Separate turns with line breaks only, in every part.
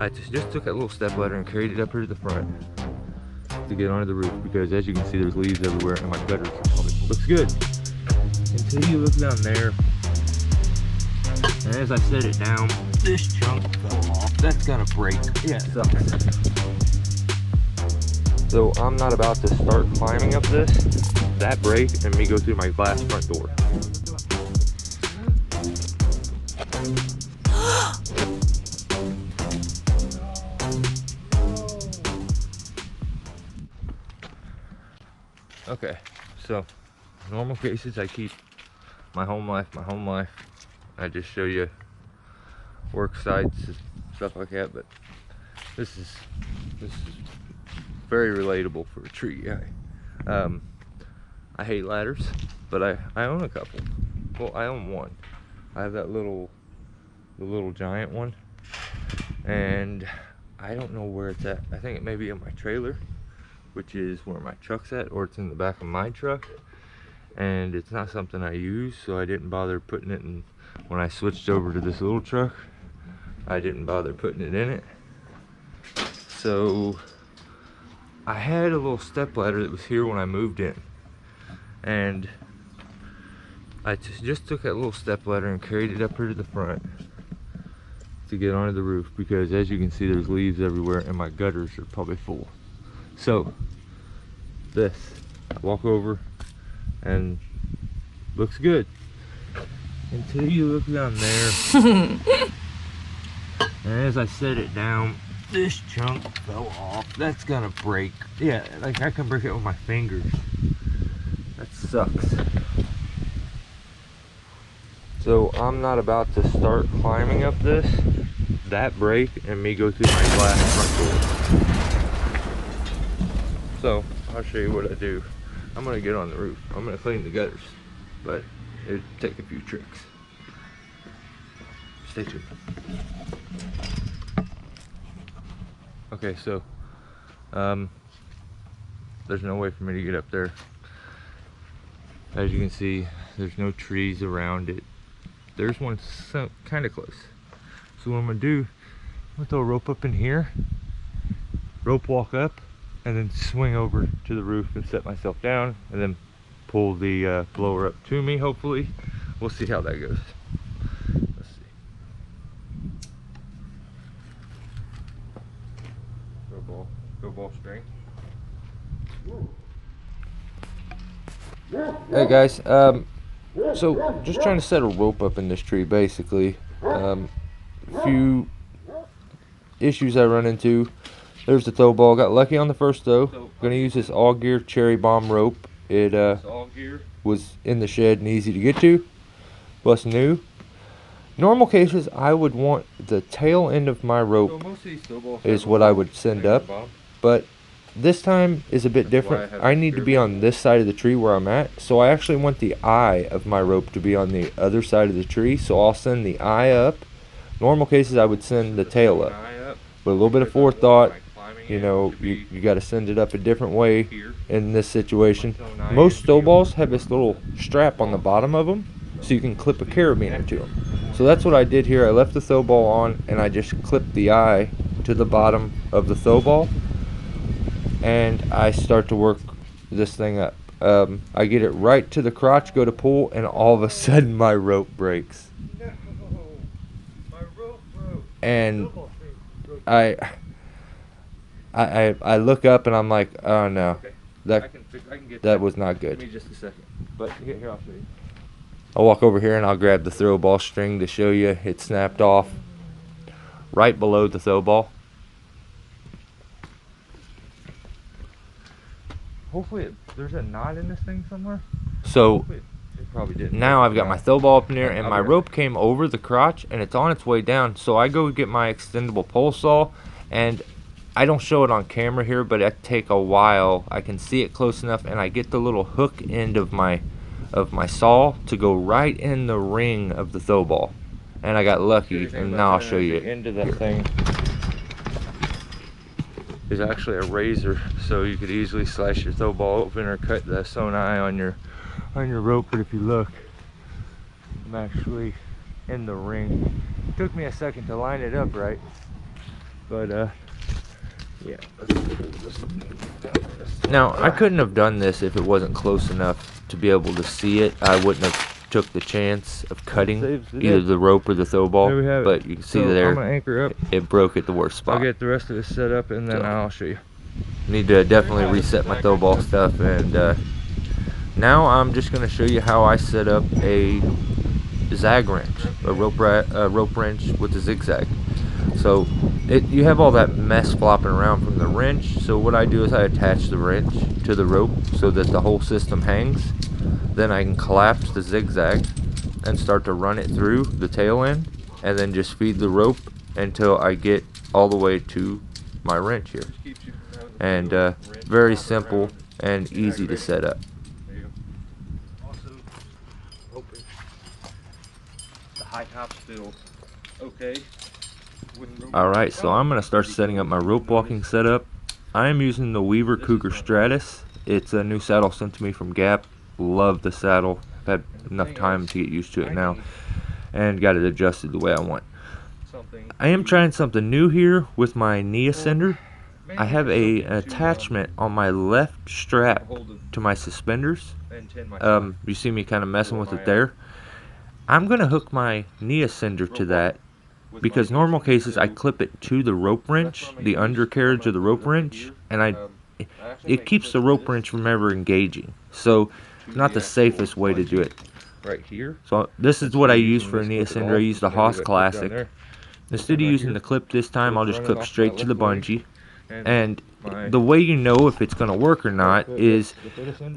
I just took that little step ladder and carried it up here to the front to get onto the roof, because as you can see, there's leaves everywhere and my gutters are probably full. Looks good until you look down there, and as I set it down, this chunk fell off. That's gonna break. Yeah, it sucks. So I'm not about to start climbing up that break and me go through my glass front door. Okay, so normal cases I keep my home life. I just show you work sites, stuff like that, but this is very relatable for a tree guy. I hate ladders, but I own a couple. Well, I own one. I have the little giant one, and I don't know where it's at. I think it may be in my trailer, which is where my truck's at, or it's in the back of my truck, and it's not something I use, so I didn't bother putting it in. When I switched over to this little truck, I didn't bother putting it in it. So I had a little step ladder that was here when I moved in, and I just took that little step ladder and carried it up here to the front to get onto the roof, because as you can see, there's leaves everywhere and my gutters are probably full. So this, I walk over and looks good until you look down there. And as I set it down, this chunk fell off. That's gonna break. Yeah, like I can break it with my fingers. That sucks. So I'm not about to start climbing up that break and me go through my glass front door. So I'll show you what I do. I'm gonna get on the roof. I'm gonna clean the gutters, but it'll take a few tricks. Stay tuned. Okay, so there's no way for me to get up there. As you can see, there's no trees around it. There's one kind of close. So what I'm gonna do, I'm gonna throw a rope up in here, rope walk up, and then swing over to the roof and set myself down, and then pull the blower up to me, hopefully. We'll see how that goes. Let's see. Go ball string. Hey guys, so just trying to set a rope up in this tree, basically. Few issues I run into. There's the tow ball. Got lucky on the first throw. Gonna use this all gear cherry bomb rope. It was in the shed and easy to get to. Plus new. Normal cases, I would want the tail end of my rope is what I would send up, but this time is a bit different. I need to be on this side of the tree where I'm at, so I actually want the eye of my rope to be on the other side of the tree, so I'll send the eye up. Normal cases, I would send the tail up, but a little bit of forethought, you know, you got to send it up a different way in this situation. Most stow balls have this little strap on the bottom of them, so you can clip a carabiner to them. So that's what I did here. I left the throw ball on, and I just clipped the eye to the bottom of the throw ball, and I start to work this thing up. I get it right to the crotch, go to pull, and all of a sudden my rope breaks. And I look up and I'm like, oh no, that was not good. Give me just a second. But here, I'll show you. I'll walk over here and I'll grab the throw ball string to show you. It snapped off right below the throw ball. Hopefully there's a knot in this thing somewhere. So probably didn't. Now I've got my throw ball up in there, and my rope came over the crotch and it's on its way down. So I go get my extendable pole saw, and I don't show it on camera here, but it take a while. I can see it close enough, and I get the little hook end of my saw to go right in the ring of the throw ball, and I got lucky. And now I'll show you. The end of that thing is actually a razor, so you could easily slice your throw ball open or cut the sewn eye on your rope. But if you look, I'm actually in the ring. It took me a second to line it up right, But yeah. Now I couldn't have done this if it wasn't close enough to be able to see it. I wouldn't have took the chance of cutting either the rope or the throw ball.
There we have
but
it.
you can see
So
there,
I'm gonna anchor up.
it broke at the worst spot.
I'll get the rest of this set up and then
So,
I'll show you.
Need to definitely reset my throw ball stuff, and now I'm just going to show you how I set up a zag wrench, a rope wrench with a zigzag. So you have all that mess flopping around from the wrench, so what I do is I attach the wrench to the rope so that the whole system hangs. Then I can collapse the zigzag and start to run it through the tail end, and then just feed the rope until I get all the way to my wrench here. And very simple and easy to set up.
Also, hoping the high tops feel okay.
Alright, so I'm going to start setting up my rope walking setup. I am using the Weaver Cougar Stratus. It's a new saddle sent to me from Gap. Love the saddle. I've had enough time to get used to it now and got it adjusted the way I want. I am trying something new here with my knee ascender. I have an attachment on my left strap to my suspenders. You see me kind of messing with it there. I'm going to hook my knee ascender to that, because normal cases I clip it to the rope wrench, the undercarriage of the rope wrench, and it keeps the rope wrench from ever engaging. So it's not the safest way to do it.
Right here.
So this is what I use for a knee ascender. I use the Haas Classic. Instead of using the clip this time, I'll just clip straight to the bungee. And the way you know if it's going to work or not is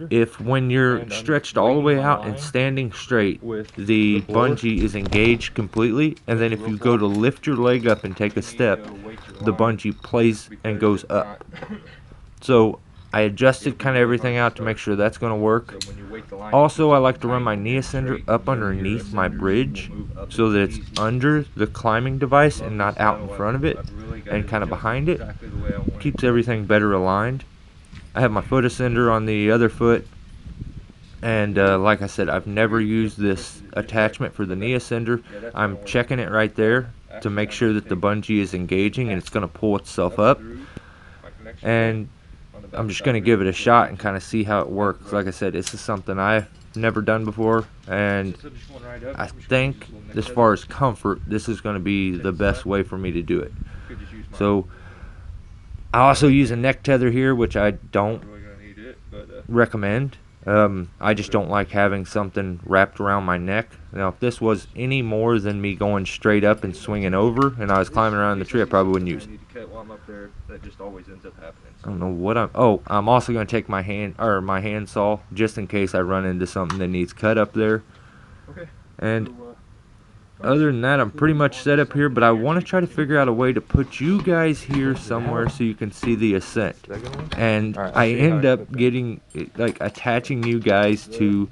if when you're stretched all the way out and standing straight, the bungee is engaged completely, and then if you go to lift your leg up and take a step, the bungee plays and goes up. So I adjusted kind of everything out to make sure that's going to work. Also, I like to run my knee ascender up underneath my bridge so that it's under the climbing device and not out in front of it and kind of behind it. Keeps everything better aligned. I have my foot ascender on the other foot, and like I said, I've never used this attachment for the knee ascender. I'm checking it right there to make sure that the bungee is engaging and it's going to pull itself up, and I'm just going to give it a shot and kind of see how it works. Like I said, this is something I've never done before, and I think as far as comfort, this is going to be the best way for me to do it. So I also use a neck tether here, which I don't recommend. I just don't like having something wrapped around my neck. Now, if this was any more than me going straight up and swinging over and I was climbing around the tree, I probably wouldn't use it. I don't know what I'm also going to take my hand saw just in case I run into something that needs cut up there. And other than that, I'm pretty much set up here, but I want to try to figure out a way to put you guys here somewhere so you can see the Ascent. And I end up getting, like, attaching you guys to,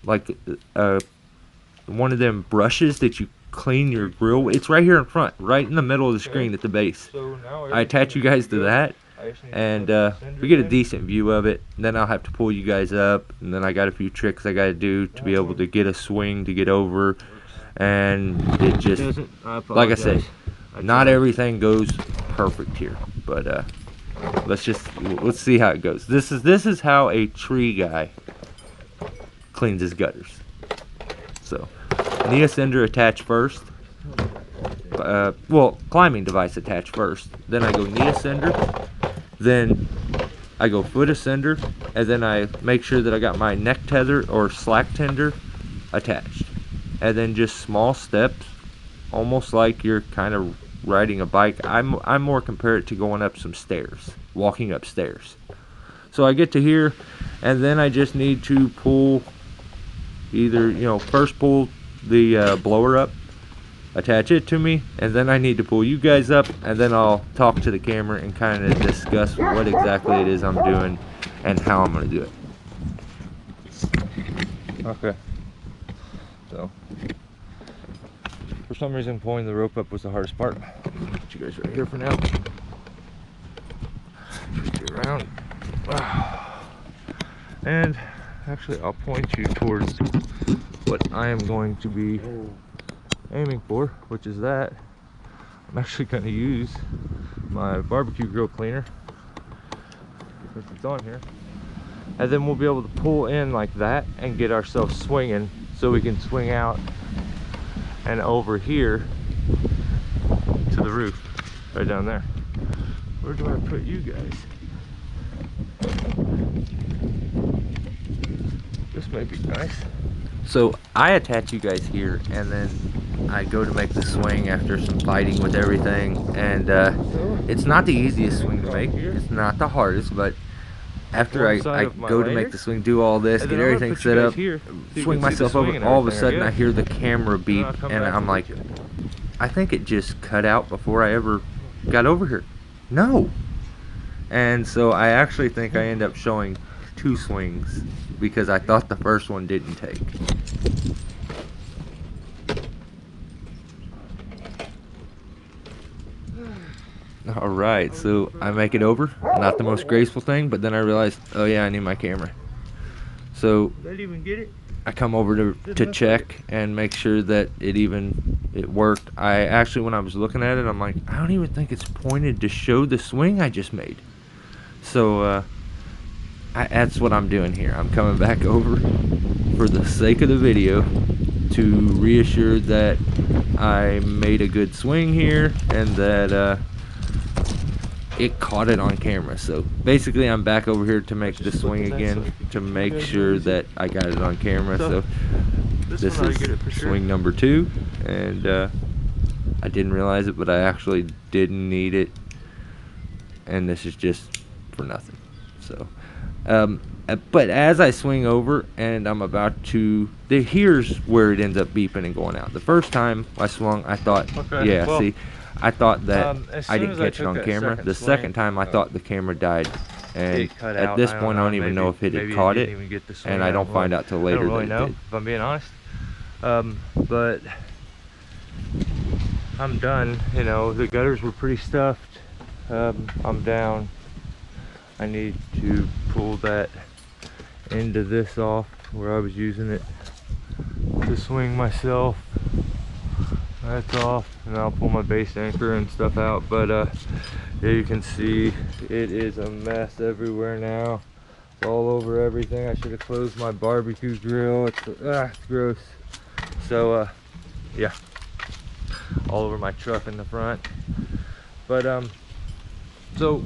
like, one of them brushes that you clean your grill with. It's right here in front, right in the middle of the screen at the base. I attach you guys to that, and we get a decent view of it. Then I'll have to pull you guys up, and then I got a few tricks I got to do to be able to get a swing to get over. And it just, like I said, not everything goes perfect here, but let's see how it goes. This is how a tree guy cleans his gutters. So knee ascender attached first, well, climbing device attached first, then I go knee ascender, then I go foot ascender, and then I make sure that I got my neck tether or slack tender attached. And then just small steps, almost like you're kind of riding a bike. I'm more compare it to going up some stairs, walking upstairs. So I get to here, and then I just need to pull either, first pull the blower up, attach it to me, and then I need to pull you guys up, and then I'll talk to the camera and kind of discuss what exactly it is I'm doing and how I'm going to do it.
Okay. So, for some reason, pulling the rope up was the hardest part.
Put you guys right here for now.
Get around. And actually, I'll point you towards what I am going to be aiming for, which is that.
I'm actually going to use my barbecue grill cleaner since it's on here, and then we'll be able to pull in like that and get ourselves swinging, so we can swing out and over here to the roof right down there. Where do I put you guys? This may be nice. So I attach you guys here, and then I go to make the swing after some fighting with everything, and it's not the easiest swing to make. It's not the hardest, but after I go to make the swing, do all this, get everything set up, swing myself over, all of a sudden I hear the camera beep, and I'm like, I think it just cut out before I ever got over here. No. And so I actually think I end up showing 2 swings because I thought the first one didn't take. Alright, so I make it over. Not the most graceful thing, but then I realized, oh yeah, I need my camera. So I come over to check and make sure that it worked. I actually, when I was looking at it, I'm like, I don't even think it's pointed to show the swing I just made. So that's what I'm doing here. I'm coming back over for the sake of the video to reassure that I made a good swing here and that it caught it on camera. So basically I'm back over here to make the swing again, to make sure that I got it on camera. So this is swing number 2, and I didn't realize it, but I actually didn't need it, and this is just for nothing. So but as I swing over and I'm about to, here's where it ends up beeping and going out. The first time I swung, I thought, I thought that I didn't catch it on camera. The second time, I thought the camera died, and at this point, I don't even know if it had caught it, and I don't find out till later. I don't really know, if I'm being honest. But I'm done. You know, the gutters were pretty stuffed. I'm down. I need to pull that end of this off where I was using it to swing myself. That's off, and I'll pull my base anchor and stuff out. But yeah, you can see it is a mess everywhere now. It's all over everything. I should have closed my barbecue grill. It's gross. So yeah, all over my truck in the front. But so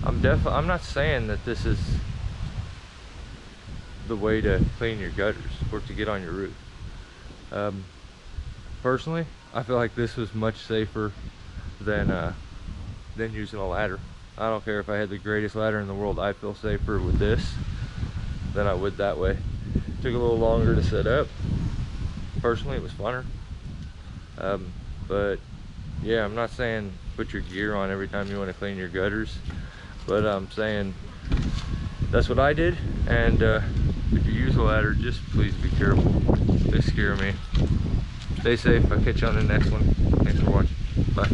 I'm not saying that this is the way to clean your gutters or to get on your roof. Personally, I feel like this was much safer than using a ladder. I don't care if I had the greatest ladder in the world. I feel safer with this than I would that way. It took a little longer to set up. Personally, it was funner. But yeah, I'm not saying put your gear on every time you want to clean your gutters, but I'm saying that's what I did. And if you use a ladder, just please be careful. They scare me. Stay safe. I'll catch you on the next one. Thanks for watching. Bye.